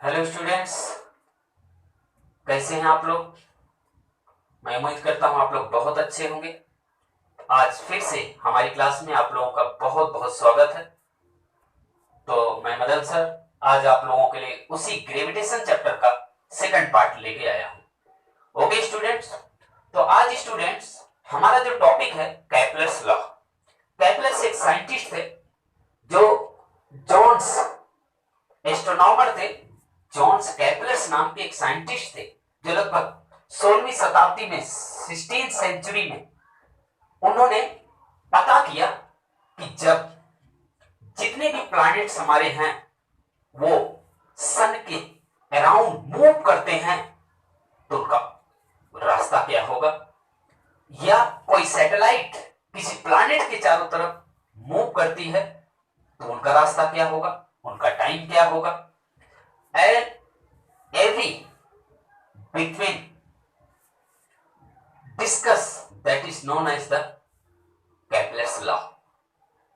Hello students, कैसे हैं आप लोग। मैं उम्मीद करता हूं आप लोग बहुत अच्छे होंगे। आज फिर से हमारी क्लास में आप लोगों का बहुत बहुत स्वागत है। तो मैं मदन सर आज आप लोगों के लिए उसी ग्रेविटेशन चैप्टर का सेकंड पार्ट लेके आया हूं। ओके स्टूडेंट्स, तो आज स्टूडेंट्स हमारा जो टॉपिक है कैपलर्स लॉ। कैपलर्स एक साइंटिस्ट थे जो जॉन्स एस्ट्रोनॉमर थे। जॉन्स कैपलर्स नाम के एक साइंटिस्ट थे जो लगभग 16वीं शताब्दी में 16th सेंचुरी में उन्होंने पता किया कि जब जितने भी प्लैनेट्स हमारे हैं वो सन के अराउंड मूव करते हैं तो उनका रास्ता क्या होगा, या कोई सैटेलाइट किसी प्लैनेट के चारों तरफ मूव करती है तो उनका रास्ता क्या होगा, उनका टाइम क्या होगा। And every between discuss that is known as the Kepler's law.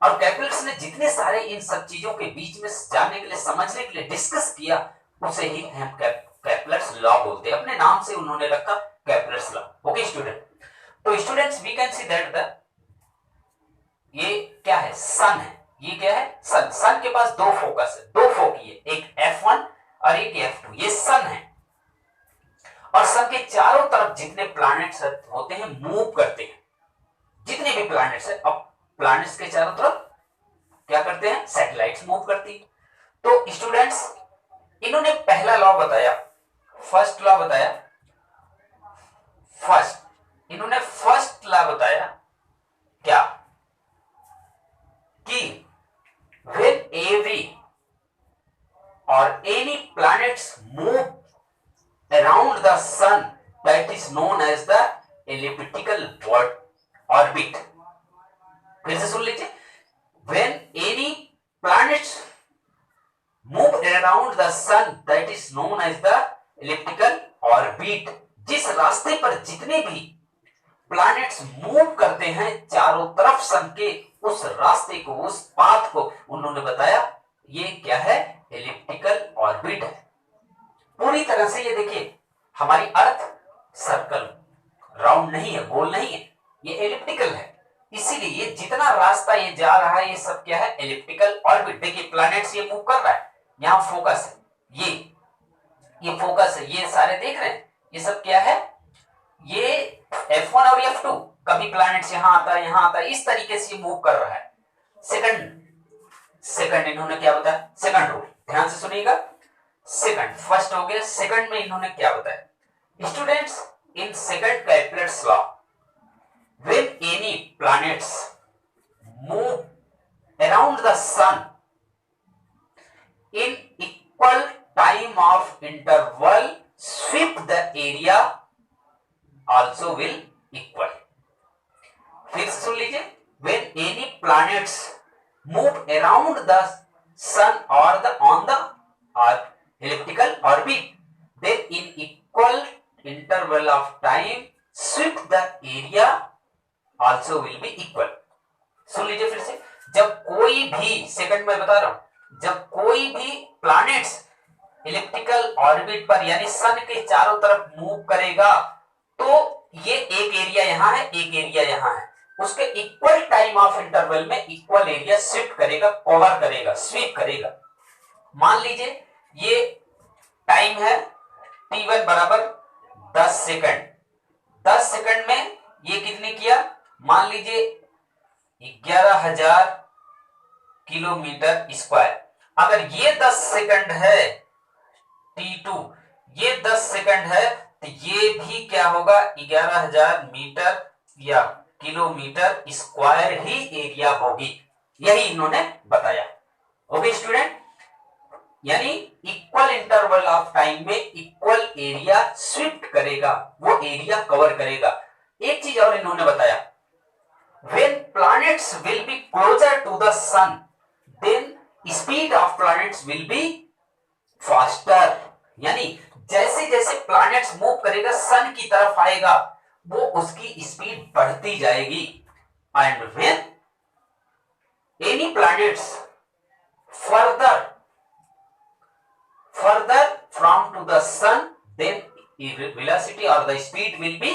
और कैपलर्स ने जितने सारे इन सब चीजों के बीच में जानने के लिए, समझने के लिए डिस्कस किया, उसे ही हम कैपलर्स लॉ बोलते हैं। अपने नाम से उन्होंने रखा कैपलर्स लॉ। ओके स्टूडेंट, तो students we can see that the ये क्या है, सन है। ये क्या है, सन। सन के पास दो फोकस है, दो फोकी है, एक F1 और एक F2। ये सन है और सन के चारों तरफ जितने प्लैनेट्स होते हैं मूव करते हैं। जितने भी प्लैनेट्स है, अब प्लैनेट्स के चारों तरफ क्या करते हैं, सैटेलाइट्स मूव करती है। तो स्टूडेंट्स इन्होंने पहला लॉ बताया, फर्स्ट लॉ बताया। इन्होंने फर्स्ट लॉ बताया क्या कि when every or any planets move around the sun, that is known as the elliptical orbit। फिर से सुन लीजिए, when any planets move around the sun, that is known as the elliptical orbit। जिस रास्ते पर जितने भी प्लैनेट्स मूव करते हैं चारों तरफ सन के, उस रास्ते को, उस पाथ को उन्होंने बताया ये क्या है, एलिप्टिकल ऑर्बिट है। पूरी तरह से ये देखिए, हमारी अर्थ सर्कल, राउंड नहीं है, गोल नहीं है, ये एलिप्टिकल है। इसीलिए ये जितना रास्ता ये जा रहा है ये सब क्या है, एलिप्टिकल ऑर्बिट। देखिए प्लैनेट्स ये मूव कर रहा है, यहां फोकस है, ये फोकस है, ये सारे देख रहे हैं, ये सब क्या है, ये F1 और F2। कभी प्लैनेट्स यहां आता है, यहां आता है, इस तरीके से ये मूव कर रहा है। सेकंड इन्होंने क्या बताया, सेकंड रूल ध्यान से सुनिएगा। सेकंड, फर्स्ट हो गया, सेकंड में इन्होंने क्या बताया students, in second Kepler's law, when any planets move around the sun in equal time of interval, sweep the area also will equal। फिर सुन लीजिए, when any planets move around the sun or on the elliptical orbit, then in equal interval of time sweep the area also will be equal। सुन लीजिए फिर से, जब कोई भी, second में बता रहा हूं, जब कोई भी प्लैनेट्स इलिप्टिकल ऑर्बिट पर यानी सन के चारों तरफ मूव करेगा तो ये एक एरिया यहां है, एक एरिया यहां है, उसके इक्वल टाइम ऑफ इंटरवल में इक्वल एरिया शिफ्ट करेगा, कवर करेगा, स्वीप करेगा। मान लीजिए ये टाइम है t1 बराबर 10 सेकंड। 10 सेकंड में ये कितने किया, मान लीजिए 11,000 किलोमीटर स्क्वायर। अगर ये 10 सेकंड है t2, ये 10 सेकंड है, तो ये भी क्या होगा, 11,000 मीटर या किलोमीटर स्क्वायर ही एरिया होगी। यही इन्होंने बताया। ओके स्टूडेंट, यानी इक्वल इंटरवल ऑफ टाइम में इक्वल एरिया स्विफ्ट करेगा, वो एरिया कवर करेगा। एक चीज और इन्होंने बताया, when planets will be closer to the sun, then speed of planets will be faster। यानी जैसे जैसे प्लैनेट्स मूव करेगा, सन की तरफ आएगा, वो उसकी स्पीड बढ़ती जाएगी। And when any planets further from to the sun, then velocity or the speed will be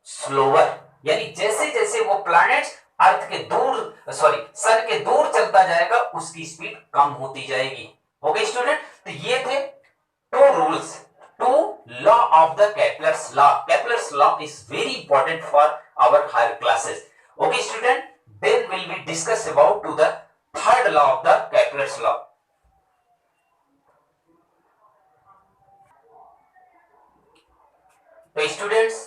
slower. यानी जैसे जैसे वो प्लैनेट्स अर्थ के दूर सन के दूर चलता जाएगा उसकी स्पीड कम होती जाएगी. ओके स्टूडेंट, तो ये थे two rules, two law of the Kepler's law. Kepler's law is very important for our higher classes. Okay student, then will we discuss about to the third law of the Kepler's law. तो students,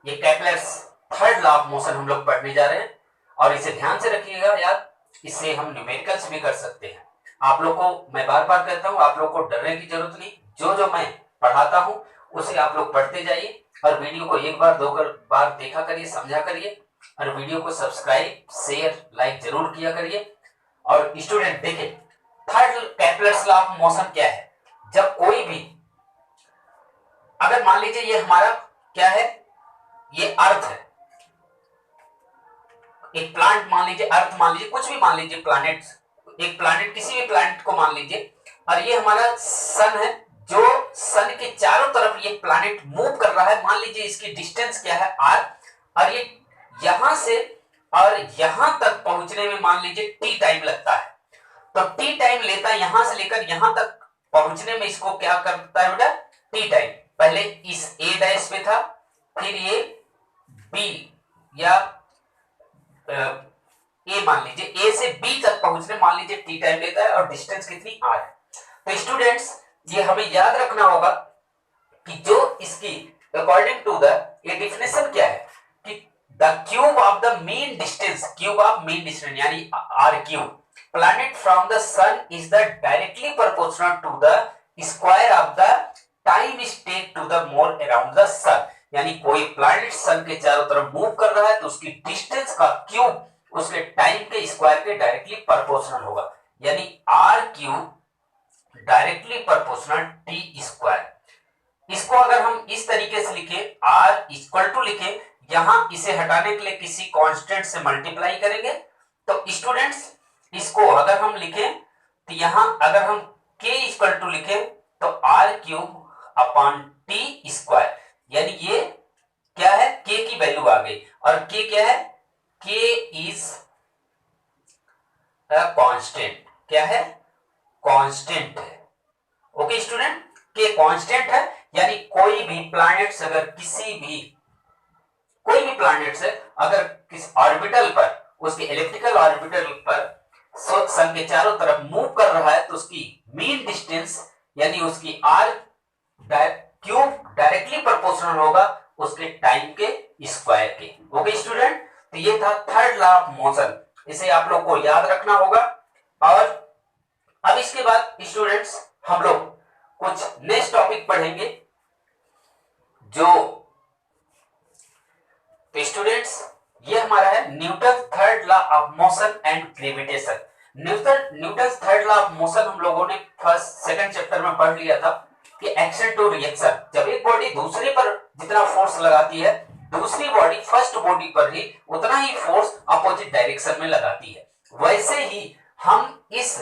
ये Kepler's third law of motion हम लोग पढ़ने जा रहे हैं और इसे ध्यान से रखिएगा यार, इससे हम न्यूमेरिकल्स भी कर सकते हैं. आप लोग को मैं बार बार कहता हूं, आप लोग को डरने की जरूरत नहीं. जो जो मैं पढ़ाता हूं उसे आप लोग पढ़ते जाइए और वीडियो को एक बार दो बार देखा करिए, समझा करिए और वीडियो को सब्सक्राइब, शेयर, लाइक जरूर किया करिए. और स्टूडेंट देखिए, third Kepler's law of motion क्या है. जब कोई भी, अगर मान लीजिए ये हमारा क्या है, ये अर्थ है, एक प्लांट मान लीजिए, अर्थ मान लीजिए, कुछ भी मान लीजिए, प्लैनेट, एक प्लैनेट, किसी भी प्लैनेट को मान लीजिए, और ये हमारा सन है, जो सन के चारों तरफ ये प्लैनेट मूव कर रहा है. मान लीजिए इसकी डिस्टेंस क्या है, आर, और ये यहां से और यहां तक पहुंचने में मान लीजिए टी टाइम लगता है. तो टी टाइम लेता है, यहां से लेकर यहां तक पहुंचने में इसको क्या करता है बेटा, टी टाइम. पहले इस ए डैश पे था, फिर ये बी या ए मान लीजिए, ए से बी तक पहुंचने मान लीजिए टी टाइम लेता है और डिस्टेंस कितनी आर है. तो स्टूडेंट्स, ये हमें याद रखना होगा कि जो इसकी अकॉर्डिंग टू द, ये डेफिनेशन क्या है कि the cube of the mean distance, cube of mean distance यानी r cube, planet from the sun is the directly proportional to the square of the time is take to the more around the sun. यानी कोई planet सन के चारों तरफ move कर रहा है तो उसकी डिस्टेंस का क्यूब उसके टाइम के स्क्वायर के डायरेक्टली प्रोपोर्शनल होगा. यानी r cube directly proportional t square. इसको अगर हम इस तरीके से लिखें, r इक्वल टू लिखें, यहां इसे हटाने के लिए किसी कांस्टेंट से मल्टीप्लाई करेंगे. तो स्टूडेंट्स, इसको अगर हम लिखें तो यहां अगर हम k इक्वल टू लिखें तो r cube upon T square. यानी ये क्या है, k की वैल्यू आ गई, और k क्या है, k इज अ कांस्टेंट. क्या है, कांस्टेंट है. ओके स्टूडेंट, k कांस्टेंट है. यानी कोई भी प्लैनेट्स, अगर किसी भी कोई भी प्लैनेट से अगर किस ऑर्बिटल पर, उसके इलेक्ट्रिकल ऑर्बिटल पर सन के चारों तरफ मूव कर रहा है तो उसकी मीन डिस्टेंस यानी उसकी आर क्यूब डायरेक्टली प्रोपोर्शनल होगा उसके टाइम के स्क्वायर के. ओके स्टूडेंट, तो ये था थर्ड लॉ ऑफ मोशन, इसे आप लोग को याद रखना होगा. और अब इसके बाद स्टूडेंट्स हम लोग कुछ नेक्स्ट टॉपिक पढ़ेंगे. तो स्टूडेंट्स, ये हमारा है Newton third law of motion and gravitation. Newton third law of motion हम लोगों ने फर्स्ट सेकंड चैप्टर में पढ़ लिया था कि एक्शन टू रिएक्शन. जब एक बॉडी दूसरे पर जितना फोर्स लगाती है, दूसरी बॉडी फर्स्ट बॉडी पर ही उतना ही फोर्स अपोजिट डायरेक्शन में लगाती है. वैसे ही हम इस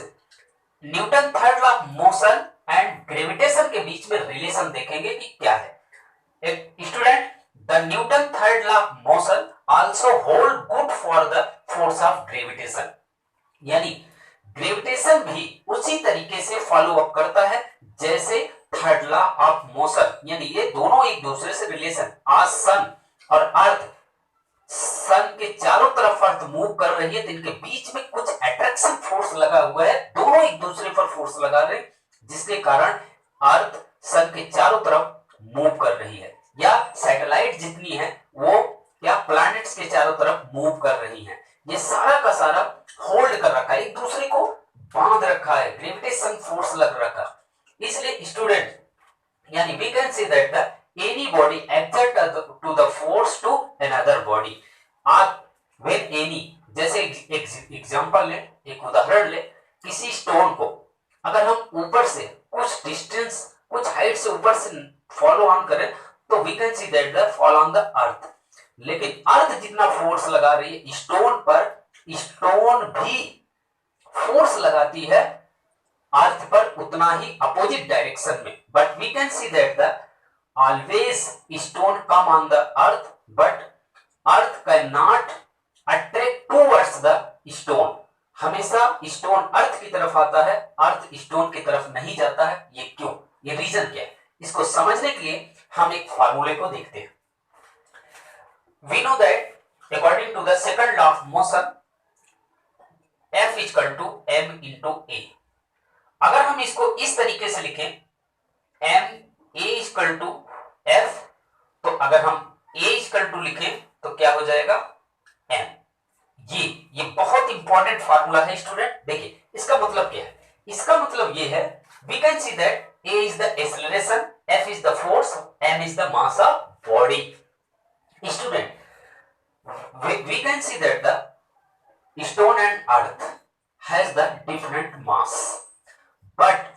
Newton third law of motion and gravitation के बीच में रिलेशन देखेंगे कि क्या है. Student, the Newton third law of motion also hold good for the force of gravitation. यानी ग्रेविटेशन भी उसी तरीके से फॉलो अप करता है जैसे थर्ड लॉ ऑफ मोशन. यानी ये दोनों एक दूसरे से रिलेशन, आज सन और अर्थ, सन के चारों तरफ अर्थ मूव कर रही है तो इनके बीच में कुछ अट्रैक्शन फोर्स लगा हुआ है, दोनों एक दूसरे पर फोर्स लगा रहे हैं जिसके कारण अर्थ सन के चारों तरफ मूव कर रही है. या सैटेलाइट जितनी है वो क्या प्लैनेट्स के चारों तरफ मूव कर रही है. ये सारा का सारा होल्ड कर रखा है, एक दूसरे को बांध रखा है, ग्रेविटेशन फोर्स लग रखा. इसलिए स्टूडेंट, यानी we can say that the any body exert to the force to another body. आप व्हेन एनी, जैसे एग्जांपल ले, एक उदाहरण ले, किसी स्टोन को अगर हम ऊपर से कुछ डिस्टेंस, कुछ हाइट से ऊपर से फॉलो ऑन करें तो we can see that the fall on the earth. लेकिन अर्थ जितना फोर्स लगा रही है स्टोन पर, स्टोन भी फोर्स लगाती है अर्थ पर उतना ही अपोजिट डायरेक्शन में, but we can see that the always stone come on the earth, but earth can not attract towards the stone. हमेशा स्टोन अर्थ की तरफ आता है, अर्थ स्टोन की तरफ नहीं जाता है। ये क्यों, ये रीजन क्या है, इसको समझने के लिए हम एक फार्मूले को देखते हैं। We know that according to the second law of motion F equal to m into a. अगर हम इसको इस तरीके से लिखें m a equal to F, तो अगर हम a इक्वल टू लिखें तो क्या हो जाएगा m। ये बहुत इंपॉर्टेंट फार्मूला है स्टूडेंट। देखिए इसका मतलब क्या है, इसका मतलब ये है we can see that a is the acceleration, F is the force, m is the mass of body. Student we can see that the stone and earth has the different mass, but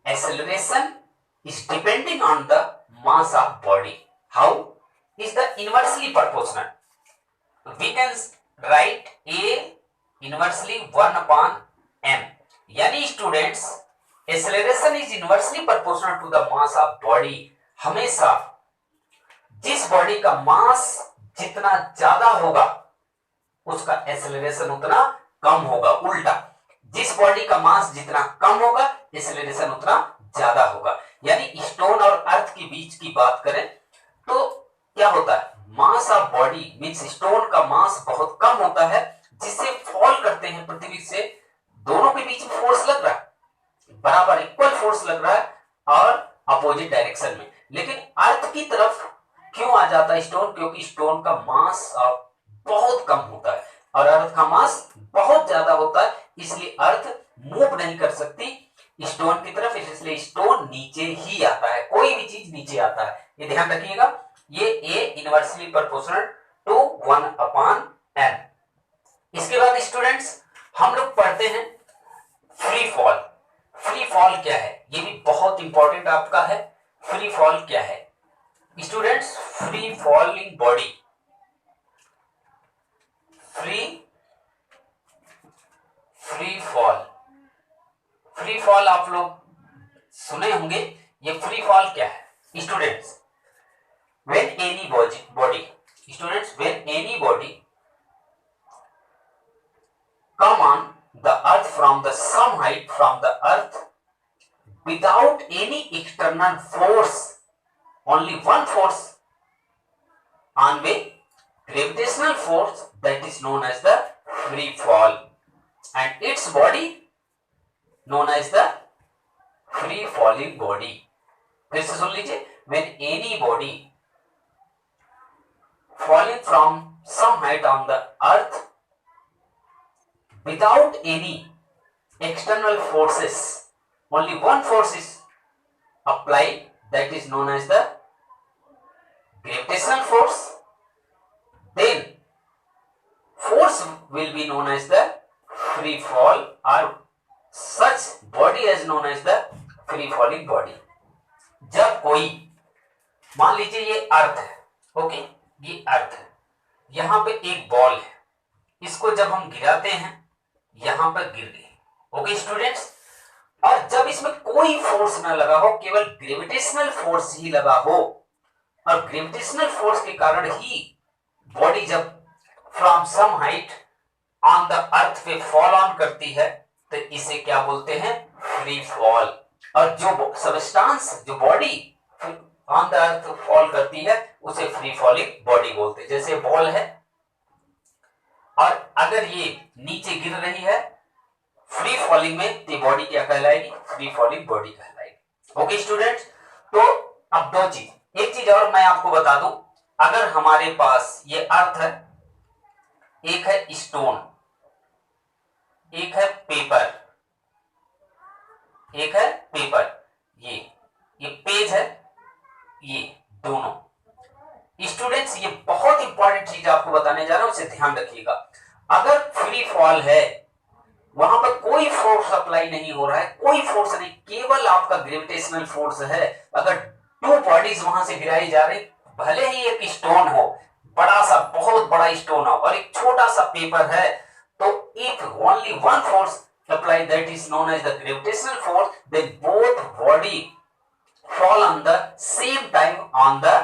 acceleration is depending on the mass of body. How is the inversely proportional? We can write a inversely 1 upon m, यानी students acceleration is inversely proportional to the mass of body। हमेशा जिस body का मास जितना ज्यादा होगा उसका acceleration उतना कम होगा। उल्टा, जिस बॉडी का मास जितना कम होगा एक्सेलरेशन उतना ज्यादा होगा। यानी स्टोन और अर्थ के बीच की बात करें तो क्या होता है, मास ऑफ बॉडी मींस स्टोन का मास बहुत कम होता है, जिससे फॉल करते हैं पृथ्वी से, दोनों के बीच में फोर्स लग रहा है, बराबर इक्वल फोर्स लग रहा है और अपोजिट डायरेक्शन में। लेकिन अर्थ की तरफ क्यों आ जाता है स्टोन, क्योंकि स्टोन का मास बहुत कम होता है और अर्थ का मास बहुत ज्यादा होता है, इसलिए अर्थ मूव नहीं कर सकती स्टोन की तरफ, इसलिए स्टोन नीचे ही आता है। कोई भी चीज नीचे आता है, ये ध्यान रखिएगा। ये A inversely proportional to 1 upon m। इसके बाद स्टूडेंट्स हम लोग पढ़ते हैं फ्री फॉल। फ्री फॉल क्या है, ये भी बहुत इंपॉर्टेंट आपका है। फ्री फॉल क्या है students? Free falling body, free fall आप लोग सुने होंगे। ये फ्री फॉल क्या है students? When any body students, when any body come on the earth from the some height from the earth without any external force, only one force on way, gravitational force, that is known as the free fall, and its body known as the free falling body। फिर से सुन लीजिए, when any body falling from some height on the earth without any external forces, only one force is applied, that is known as the gravitational force, then force will be known as the free fall, or such body is known as the free falling body। जब कोई मान लीजिए ये अर्थ है, okay, ये अर्थ है, यहां पे एक बॉल है, इसको जब हम गिराते हैं यहां पर गिर गई, ओके स्टूडेंट्स, और जब इसमें कोई फोर्स ना लगा हो, केवल ग्रेविटेशनल फोर्स ही लगा हो, और ग्रेविटेशनल फोर्स के कारण ही बॉडी जब from some height on the earth पे फॉल ऑन करती है तो इसे क्या बोलते हैं? Free fall. और जो सबस्टांस, जो body on the earth fall करती है उसे फ्री फॉलिंग बॉडी बोलते हैं। जैसे बॉल है और अगर ये नीचे गिर रही है फ्री फॉलिंग में, तो बॉडी क्या कहलाएगी? फ्री फॉलिंग बॉडी कहलाएगी। ओके स्टूडेंट्स, तो अब दो चीज, एक चीज और मैं आपको बता दूं, अगर हमारे पास ये अर्थ है, एक है स्टोन, एक है पेपर, एक है पेपर, ये पेज है, ये दोनों स्टूडेंट्स, ये बहुत इंपॉर्टेंट चीज आपको बताने जा रहा हूं, इसे ध्यान रखिएगा। अगर फ्री फॉल है, वहां पर कोई फोर्स अप्लाई नहीं हो रहा है, कोई फोर्स नहीं, केवल आपका ग्रेविटेशनल फोर्स है। अगर टू बॉडीज वहां से गिराई जा रही, भले ही एक स्टोन हो, बड़ा सा बहुत बड़ा स्टोन हो, और एक छोटा सा पेपर है, तो if only one force apply that is known as the gravitational force, then both body fall on the same time on the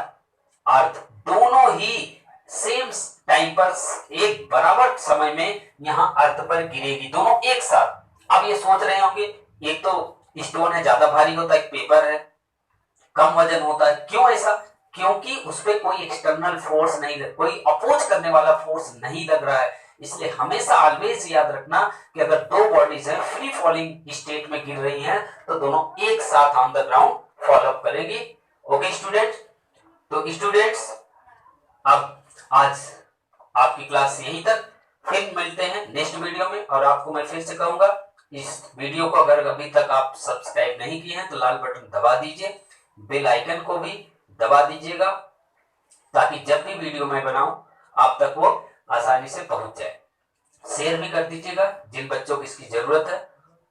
earth. दोनों ही सेम टाइम पर एक बराबर समय में यहां अर्थ पर गिरेगी, दोनों एक साथ। अब ये सोच रहे होंगे एक तो स्टोन है ज्यादा भारी होता है, एक पेपर है कम वजन होता है, क्यों ऐसा? क्योंकि उस पर कोई एक्सटर्नल फोर्स नहीं, कोई अपोज करने वाला फोर्स नहीं लग रहा है। इसलिए हमेशा ऑलवेज याद रखना कि अगर दो बॉडीज हैं फ्री फॉलिंग स्टेट में गिर रही हैं तो दोनों एक साथ on the ground follow up करेंगी। ओके स्टूडेंट, तो स्टूडेंट्स अब आज आपकी क्लास यहीं तक, फिर मिलते हैं नेक्स्ट वीडियो में। और आपको मैं फिर से कहूंगा, इस वीडियो को अगर अभी तक आप सब्सक्राइब नहीं किए हैं तो लाल बटन दबा दीजिए, बेल आइकन को भी दबा दीजिएगा, ताकि जब भी वीडियो मैं बनाऊं आप तक वो आसानी से पहुंच जाए। शेयर भी कर दीजिएगा जिन बच्चों को इसकी जरूरत है।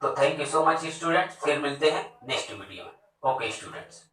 तो thank you so much student, फिर मिलते हैं नेक्स्ट वीडियो में। Okay students.